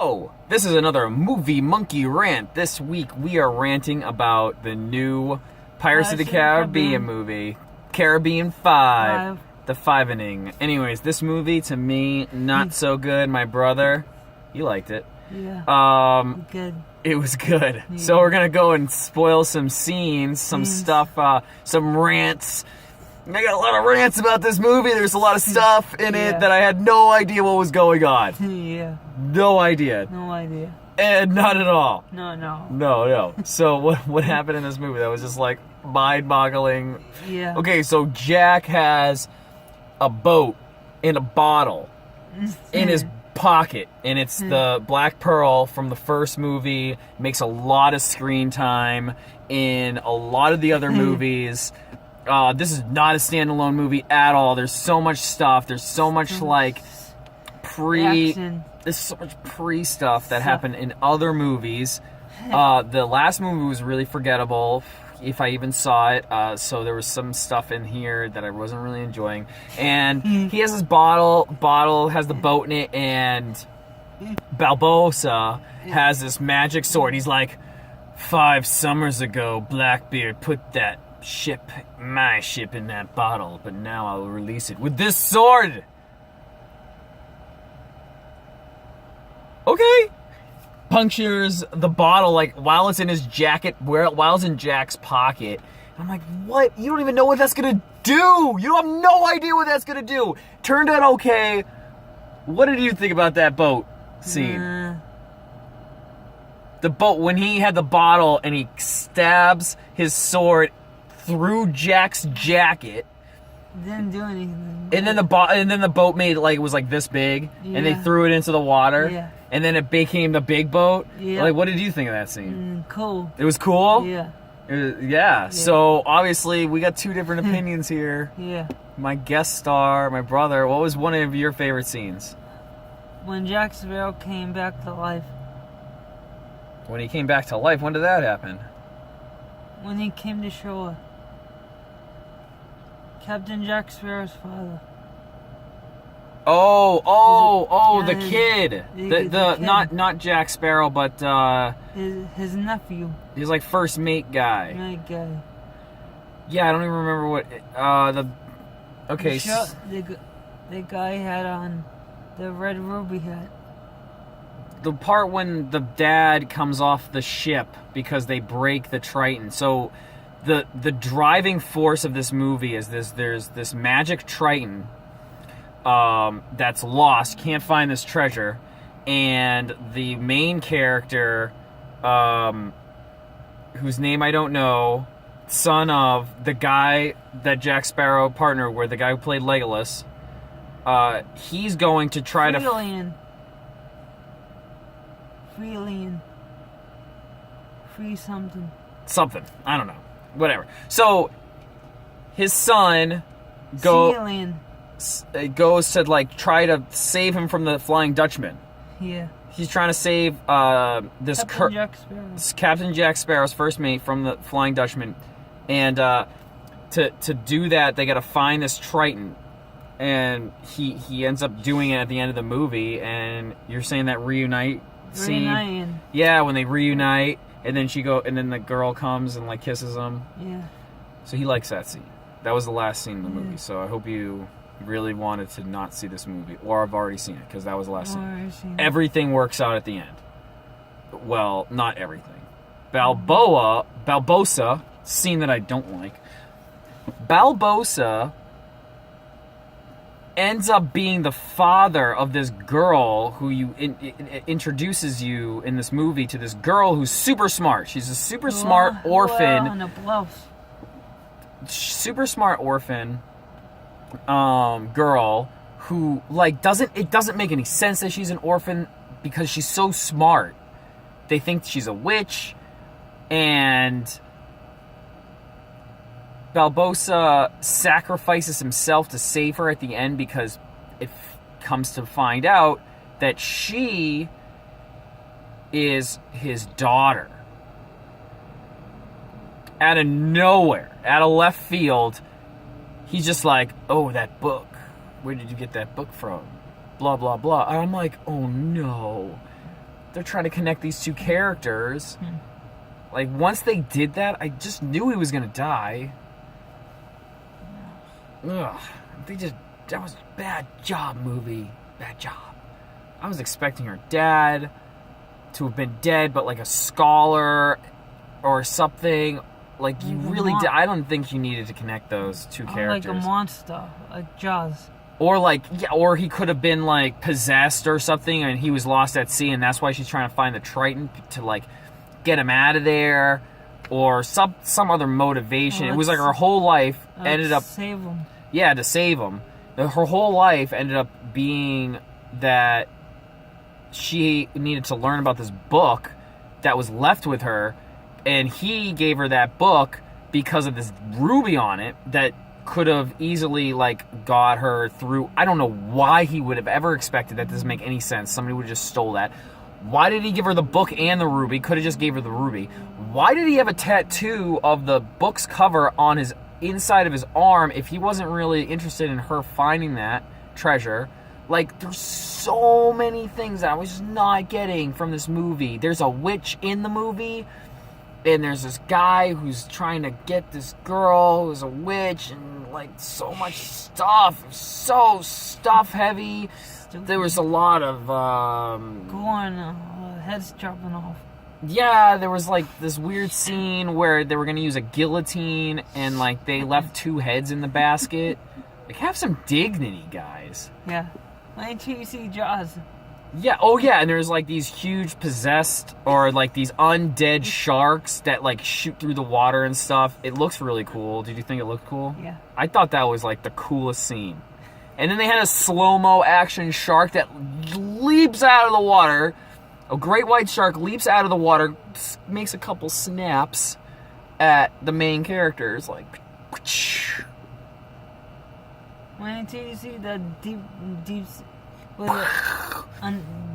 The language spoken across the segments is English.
Oh, this is another movie monkey rant. This week we are ranting about the new Pirates of the Caribbean movie, Caribbean 5, the five-inning. Anyways, this movie to me, not so good. My brother, you liked it. Yeah. Good. It was good. Yeah. So we're gonna go and spoil some scenes, some stuff, some rants. I got a lot of rants about this movie. There's a lot of stuff in it that I had no idea what was going on. Yeah. No idea. No idea. And not at all. No. So what happened in this movie that was just like mind-boggling? Yeah. Okay, so Jack has a boat in a bottle in his pocket, and it's the Black Pearl from the first movie. Makes a lot of screen time in a lot of the other movies. This is not a standalone movie at all. There's so much stuff. There's so much action. There's so much pre-stuff that happened in other movies. The last movie was really forgettable, if I even saw it. So there was some stuff in here that I wasn't really enjoying. And he has this bottle has the boat in it, and Barbossa has this magic sword. He's like, 5 summers ago, Blackbeard put my ship in that bottle, but now I'll release it with this sword. Okay. Punctures the bottle like while it's in his jacket, while it's in Jack's pocket. I'm like, what? You don't even know what that's gonna do. You have no idea what that's gonna do. Turned out okay. What did you think about that boat scene? The boat, when he had the bottle and he stabs his sword through Jack's jacket. Didn't do anything. And then the boat made it was like this big, and they threw it into the water. Yeah. And then it became the big boat. Yeah. Like, what did you think of that scene? Cool. It was cool? Yeah. Yeah. So, obviously, we got two different opinions here. Yeah. My guest star, my brother, what was one of your favorite scenes? When Jack Sparrow came back to life. When he came back to life, when did that happen? When he came to shore. Captain Jack Sparrow's father. The kid. The kid. Not Jack Sparrow, but his nephew. He's like first mate guy. Mate guy. Yeah, I don't even remember what The guy had on the red ruby hat. The part when the dad comes off the ship because they break the Triton. So the driving force of this movie is there's this magic Triton that's lost, can't find this treasure, and the main character, whose name I don't know, son of the guy that Jack Sparrow partnered with, the guy who played Legolas, he's going to try Free something. I don't know. Whatever. So his son goes to try to save him from the Flying Dutchman. Yeah. He's trying to save Captain Jack Sparrow's first mate from the Flying Dutchman, and to do that they got to find this Triton, and he ends up doing it at the end of the movie. And you're saying that reunite scene? Yeah, when they reunite. And then and the girl comes and kisses him. Yeah. So he likes that scene. That was the last scene in the movie. So I hope you really wanted to not see this movie, or I've already seen it because that was the last scene. Everything works out at the end. Well, not everything. Barbossa, scene that I don't like. Barbossa ends up being the father of this girl who introduces you in this movie to this girl who's super smart. She's a super smart orphan. Super smart orphan girl who it doesn't make any sense that she's an orphan because she's so smart. They think she's a witch, and Barbossa sacrifices himself to save her at the end because it comes to find out that she is his daughter. Out of nowhere, out of left field, he's just like, oh, that book. Where did you get that book from? Blah, blah, blah. And I'm like, oh, no. they're trying to connect these two characters. Like, once they did that, I just knew he was gonna die. Ugh. That was a bad job, movie. Bad job. I was expecting her dad to have been dead, but like a scholar or something. Like, you really did. I don't think you needed to connect those two characters. Like a monster, like Jaws. Or he could have been like possessed or something, and he was lost at sea, and that's why she's trying to find the Triton to like get him out of there, or some other motivation. It was like her whole life ended up save him. Yeah, to save him. Her whole life ended up being that she needed to learn about this book that was left with her, and he gave her that book because of this ruby on it that could have easily like got her through. I don't know why he would have ever expected that. Doesn't make any sense. Somebody would have just stole that. Why did he give her the book and the ruby? Could have just gave her the ruby. Why did he have a tattoo of the book's cover on his inside of his arm if he wasn't really interested in her finding that treasure? Like, there's so many things that I was just not getting from this movie. There's a witch in the movie, and there's this guy who's trying to get this girl who's a witch, and like so much stuff. So stuff heavy. There was a lot of heads chopping off. Yeah, there was like this weird scene where they were gonna use a guillotine, and like they left two heads in the basket. Like, have some dignity, guys. Yeah. Why didn't you see Jaws? Yeah, oh yeah, and there's like these huge possessed or like these undead sharks that like shoot through the water and stuff. It looks really cool. Did you think it looked cool? Yeah. I thought that was like the coolest scene. And then they had a slow-mo action shark that leaps out of the water. A great white shark leaps out of the water, makes a couple snaps at the main characters, like. Why didn't you see the deep,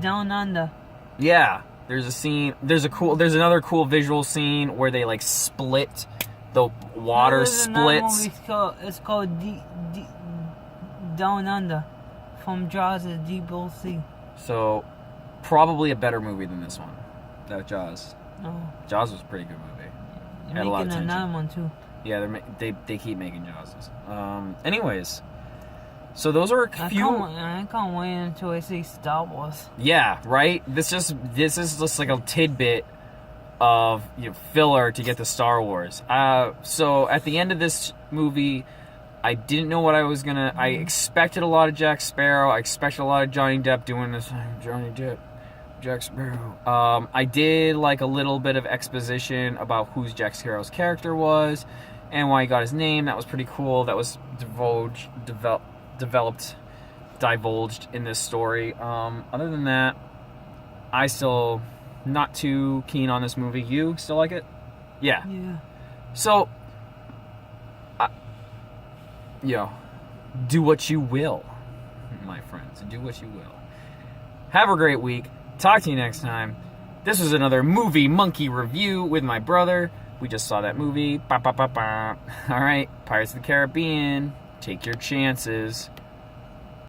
down under? Yeah, there's a scene. There's another cool visual scene where they like split the water splits. It's called Down Under, from Jaws' Deep Blue Sea. So, probably a better movie than this one. That Jaws. Oh. Jaws was a pretty good movie. They're Had a lot of making tension. another one too. Yeah, they keep making Jaws. Anyways, so those are a few. I can't wait until I see Star Wars. Yeah, right. This is just like a tidbit of filler to get to Star Wars. So at the end of this movie, I didn't know what I was gonna. I expected a lot of Jack Sparrow. I expected a lot of Johnny Depp doing this. Johnny Depp, Jack Sparrow. I did like a little bit of exposition about who Jack Sparrow's character was and why he got his name. That was pretty cool. That was divulged in this story. Other than that, I still not too keen on this movie. You still like it? Yeah. Yeah. So, do what you will, my friends. Do what you will. Have a great week. Talk to you next time. This was another movie monkey review with my brother. We just saw that movie. Ba, ba, ba, ba. All right, Pirates of the Caribbean. Take your chances.